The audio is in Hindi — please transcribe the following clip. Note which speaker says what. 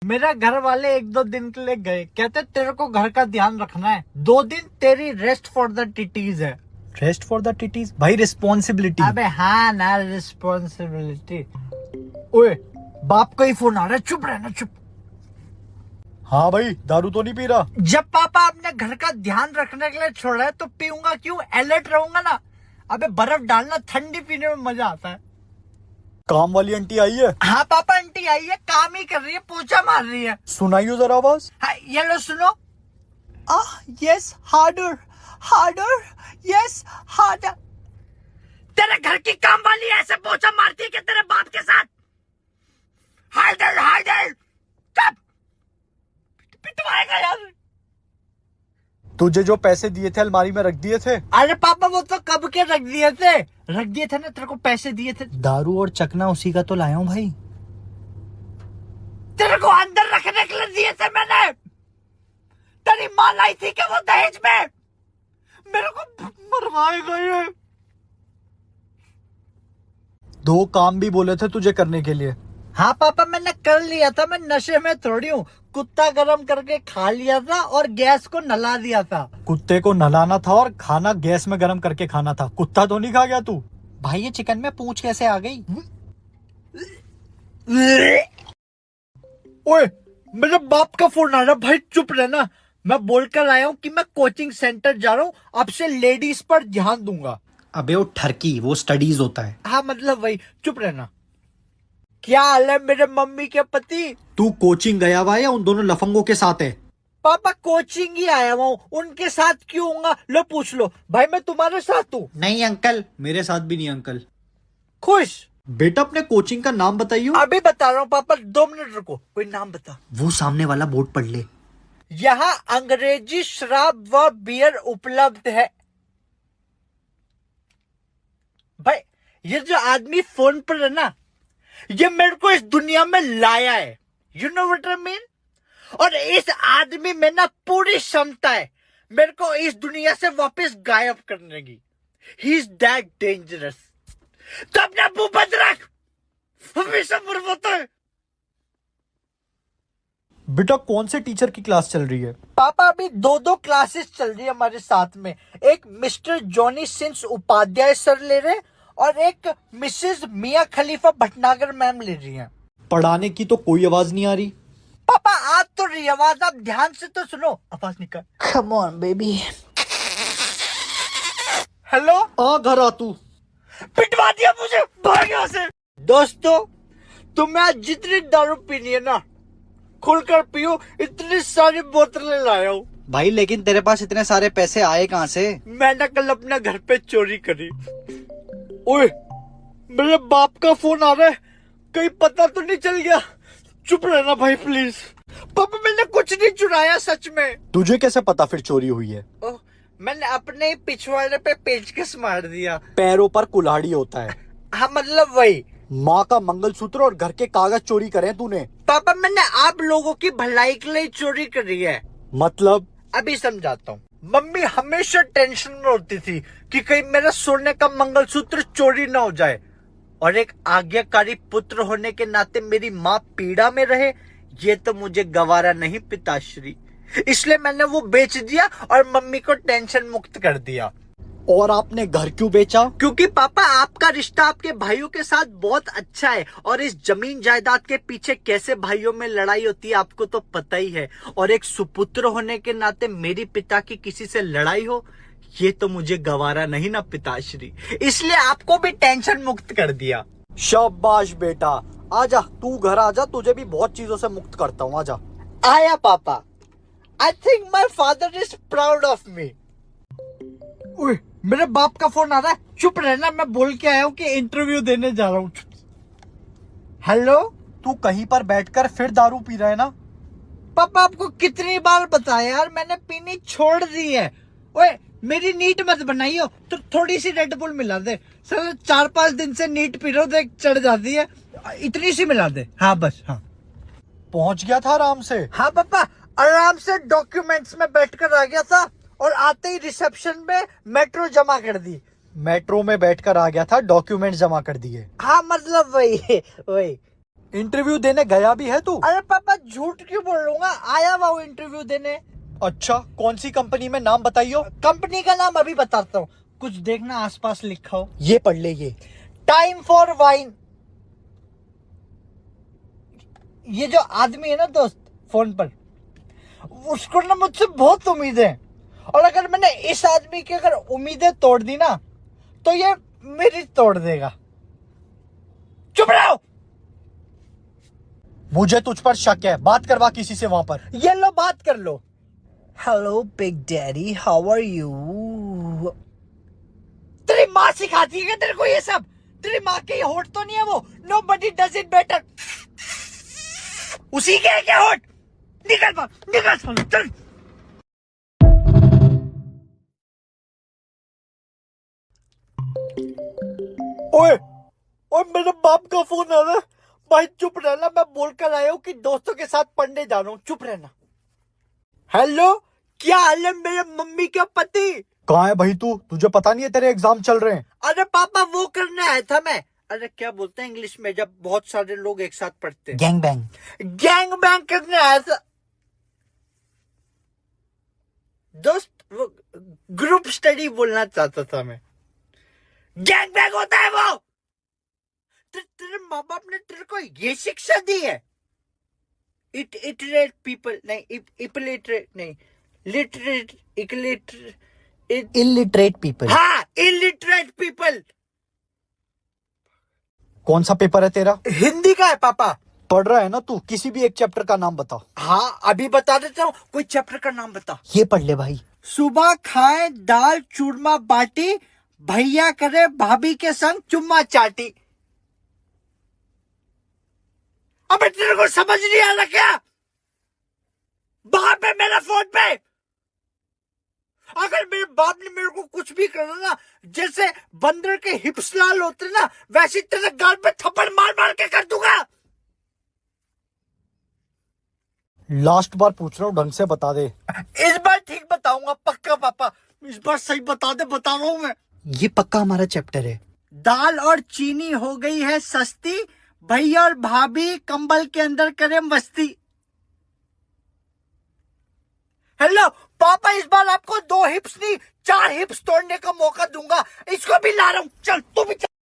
Speaker 1: मेरा घर वाले 1-2 दिन के लिए गए, कहते तेरे को घर का ध्यान रखना है, 2 दिन तेरी रेस्ट फॉर द टिटीज है।
Speaker 2: रेस्ट फॉर द टिटीज भाई, रिस्पॉन्सिबिलिटी।
Speaker 1: अबे हाँ ना, रिस्पॉन्सिबिलिटी। ओए बाप का ही फोन आ रहा है, चुप रहना, चुप।
Speaker 2: हाँ भाई, दारू तो नहीं पी रहा?
Speaker 1: जब पापा अपने घर का ध्यान रखने के लिए छोड़ा है तो पीऊंगा क्यों, अलर्ट रहूंगा ना। अबे बर्फ डालना, ठंडी पीने में मजा आता है।
Speaker 2: काम वाली आंटी आई है?
Speaker 1: हाँ पापा, आंटी आई है, काम ही कर रही है, पोछा मार रही है।
Speaker 2: सुनाइयो जरा आवाज।
Speaker 1: हाँ, ये लो सुनो।
Speaker 2: Yes, harder harder, yes harder.
Speaker 1: तेरे घर की काम वाली ऐसे पोछा मारती है कि तेरे बाप के साथ। हार्डर हार्डर, कब पिटवाएगा यार।
Speaker 2: तुझे जो पैसे दिए थे अलमारी में रख दिए थे?
Speaker 1: अरे पापा वो तो कब के रख दिए थे ना, तेरे को पैसे दिए थे।
Speaker 2: दारू और चकना उसी का तो लाया हूँ भाई।
Speaker 1: तेरे को अंदर रखने के लिए दिए थे मैंने। तेरी माँ लाई थी कि वो दहेज में, मेरे को मरवाएगा ये।
Speaker 2: 2 काम भी बोले थे तुझे करने के लिए।
Speaker 1: हाँ पापा, मैंने कर लिया था, मैं नशे में थोड़ी हूँ। कुत्ता गरम करके खा लिया था और गैस को नला दिया था।
Speaker 2: कुत्ते को नलाना था और खाना गैस में गर्म करके खाना था। कुत्ता तो नहीं खा गया तू?
Speaker 1: भाई ये चिकन में पूंछ कैसे आ गई? ओए मेरे बाप का फोन आ रहा, भाई चुप रहना। मैं बोलकर आया हूँ कि मैं कोचिंग सेंटर जा रहा हूँ, अब से लेडीज पर ध्यान दूंगा।
Speaker 2: अबे वो ठरकी, वो स्टडीज होता है।
Speaker 1: हाँ मतलब वही, चुप रहना। क्या हाल है मेरे मम्मी के पति?
Speaker 2: तू कोचिंग गया हुआ या उन दोनों लफंगों के साथ है?
Speaker 1: पापा कोचिंग ही आया हुआ हूँ, उनके साथ क्यों होऊंगा? लो पूछ लो भाई, मैं तुम्हारे साथ हूँ।
Speaker 2: नहीं अंकल, मेरे साथ भी नहीं अंकल।
Speaker 1: खुश?
Speaker 2: बेटा अपने कोचिंग का नाम बताइयो।
Speaker 1: अभी बता रहा हूँ पापा, 2 मिनट रुको, कोई नाम बता।
Speaker 2: वो सामने वाला बोर्ड पढ़ ले।
Speaker 1: यहाँ अंग्रेजी शराब व बियर उपलब्ध है। भाई ये जो आदमी फोन पर है ना, ये मेरे को इस दुनिया में लाया है, you know what I mean. और इस आदमी में ना पूरी क्षमता है मेरे को इस दुनिया से वापस गायब करने की। He is that dangerous. तो अपना मुंह बंद रख, हमेशा बुरबता है।
Speaker 2: बेटा कौन से टीचर की क्लास चल रही है?
Speaker 1: पापा अभी 2 क्लासेस चल रही है हमारे साथ में। एक mister Johnny Sins Upadhyay sir ले रहे और एक Mrs Mia Khalifa Bhatnagar ma'am ले रही हैं।
Speaker 2: पढ़ाने की तो कोई आवाज नहीं आ रही।
Speaker 1: पापा आ तो रही आवाज, आप ध्यान से तो सुनो, आवाज निकाल।
Speaker 2: Come on baby.
Speaker 1: हेलो,
Speaker 2: आ घर आ तू।
Speaker 1: पिटवा दिया मुझे, भाग यहाँ से। दोस्तों तुम्हें आज जितनी दारू पीनी है ना, खुलकर पियो, इतनी सारी बोतलें लाया हूँ।
Speaker 2: भाई लेकिन तेरे पास इतने सारे पैसे आए कहाँ से?
Speaker 1: मैंने कल अपने घर पे चोरी करी। ओए मेरे बाप का फोन आ रहा है, कहीं पता तो नहीं चल गया? चुप रहना भाई प्लीज। पापा मैंने कुछ नहीं चुराया सच में।
Speaker 2: तुझे कैसे पता फिर चोरी हुई है?
Speaker 1: ओह, मैंने अपने ही पिछवाड़े पे पेचकस मार दिया।
Speaker 2: पैरों पर कुल्हाड़ी होता है।
Speaker 1: हाँ मतलब वही।
Speaker 2: माँ का मंगलसूत्र और घर के कागज चोरी करे तूने?
Speaker 1: पापा मैंने आप लोगों की भलाई के लिए चोरी करी है।
Speaker 2: मतलब?
Speaker 1: अभी समझाता हूँ। मम्मी हमेशा टेंशन में होती थी कि कहीं मेरा सोने का मंगलसूत्र चोरी ना हो जाए, और एक आज्ञाकारी पुत्र होने के नाते मेरी माँ पीड़ा में रहे, ये तो मुझे गवारा नहीं पिताश्री। इसलिए मैंने वो बेच दिया और मम्मी को टेंशन मुक्त कर दिया।
Speaker 2: और आपने घर क्यों बेचा?
Speaker 1: क्योंकि पापा आपका रिश्ता आपके भाइयों के साथ बहुत अच्छा है, और इस जमीन जायदाद के पीछे कैसे भाइयों में लड़ाई होती है आपको तो पता ही है। और एक सुपुत्र होने के नाते मेरी पिता की किसी से लड़ाई हो, ये तो मुझे गवारा नहीं ना पिताश्री, इसलिए आपको भी टेंशन मुक्त कर दिया।
Speaker 2: शाबाश बेटा, आजा तू घर आजा, तुझे भी बहुत चीजों से मुक्त करता हूँ, आजा।
Speaker 1: आया पापा। I think my father is proud of me. मेरे बाप का फोन आ रहा है, चुप रहना। मैं बोल के आया हूँ कि इंटरव्यू देने जा रहा हूँ। हेलो,
Speaker 2: तू कहीं पर बैठकर फिर दारू पी रहा है ना?
Speaker 1: पापा आपको कितनी बार बताया यार, मैंने पीनी छोड़ दी है। ओए मेरी नीट मत बनाइयो, तो थोड़ी सी रेड बुल मिला दे। सर 4-5 दिन से नीट पी रहा हूँ, देख चढ़ जाती है, इतनी सी मिला दे। हाँ बस, हाँ।
Speaker 2: पहुंच गया था आराम से?
Speaker 1: हाँ पापा, आराम से डॉक्यूमेंट्स में बैठकर आ गया था, और आते ही रिसेप्शन में मेट्रो जमा कर दी।
Speaker 2: मेट्रो में बैठकर आ गया था, डॉक्यूमेंट जमा कर दिए?
Speaker 1: हाँ मतलब वही वही।
Speaker 2: इंटरव्यू देने गया भी है तू?
Speaker 1: अरे पापा झूठ क्यों बोल लूंगा, आया हुआ हूँ इंटरव्यू देने।
Speaker 2: अच्छा, कौन सी कंपनी में, नाम बताइयो।
Speaker 1: कंपनी का नाम अभी बताता हूँ, कुछ देखना आसपास लिखा हो।
Speaker 2: ये पढ़ ले ये।
Speaker 1: Time for wine. ये जो आदमी है ना दोस्त फोन पर, उसको ना मुझसे बहुत उम्मीद है, और अगर मैंने इस आदमी की अगर उम्मीदें तोड़ दी ना तो ये मेरी तोड़ देगा। चुप रहो।
Speaker 2: मुझे तुझ पर शक है, बात करवा किसी से वहां पर।
Speaker 1: ये लो बात कर लो। Hello big daddy, how are you. तेरी माँ सिखाती है तेरे को ये सब? तेरी माँ के ये होठ तो नहीं है वो? Nobody does it better. उसी के है क्या होठ? निकल बाहर, निकल चल। ओए ओए, मेरे बाप का फोन आ रहा है। भाई चुप रहना, मैं बोलकर आया हूँ कि दोस्तों के साथ पढ़ने जा रहा हूँ, चुप रहना। हेलो, क्या हाल है मेरे मम्मी के पति?
Speaker 2: कहाँ है भाई तू? तुझे पता नहीं है तेरे एग्जाम चल रहे हैं?
Speaker 1: अरे पापा वो करने आया था मैं। अरे क्या बोलते हैं इंग्लिश में जब बहुत सारे लोग एक साथ पढ़ते हैं?
Speaker 2: Gang bang.
Speaker 1: गैंग बैंग करने आया था दोस्त, वो ग्रुप स्टडी बोलना चाहता था मैं। गैंग बैंग होता है वो। तेरे माँ बाप ने तेरे को ये शिक्षा दी है? इटरेट पीपल नहीं, इपलिटरेट नहीं, लिटरेट
Speaker 2: इलिटरेट पीपल।
Speaker 1: हाँ, इलिटरेट पीपल।
Speaker 2: कौन सा पेपर है तेरा?
Speaker 1: हिंदी का है पापा।
Speaker 2: पढ़ रहा है ना तू? किसी भी एक चैप्टर का नाम बता।
Speaker 1: हाँ अभी बता देता हूँ, कोई चैप्टर का नाम बता।
Speaker 2: ये पढ़ ले भाई।
Speaker 1: सुबह खाए दाल चूरमा बाटी, भैया करे भाभी के संग चुम्मा चाटी। अबे तेरे को समझ नहीं आ रहा क्या? बाप है मेरा फोन पे। अगर मेरे बाप ने मेरे को कुछ भी करना ना, जैसे बंदर के हिप्स लाल होते ना, वैसे तेरे गाल पे थप्पड़ मार मार के कर दूंगा।
Speaker 2: लास्ट बार पूछ रहा हूँ, ढंग से बता दे।
Speaker 1: इस बार ठीक बताऊंगा पक्का पापा, इस बार सही बता दे, बता रहा हूं मैं।
Speaker 2: ये पक्का हमारा चैप्टर है।
Speaker 1: दाल और चीनी हो गई है सस्ती, भैया और भाभी कंबल के अंदर करें मस्ती। हेलो पापा, इस बार आपको 2 हिप्स नहीं 4 हिप्स तोड़ने का मौका दूंगा। इसको भी ला रहा हूं, चल तू भी चल।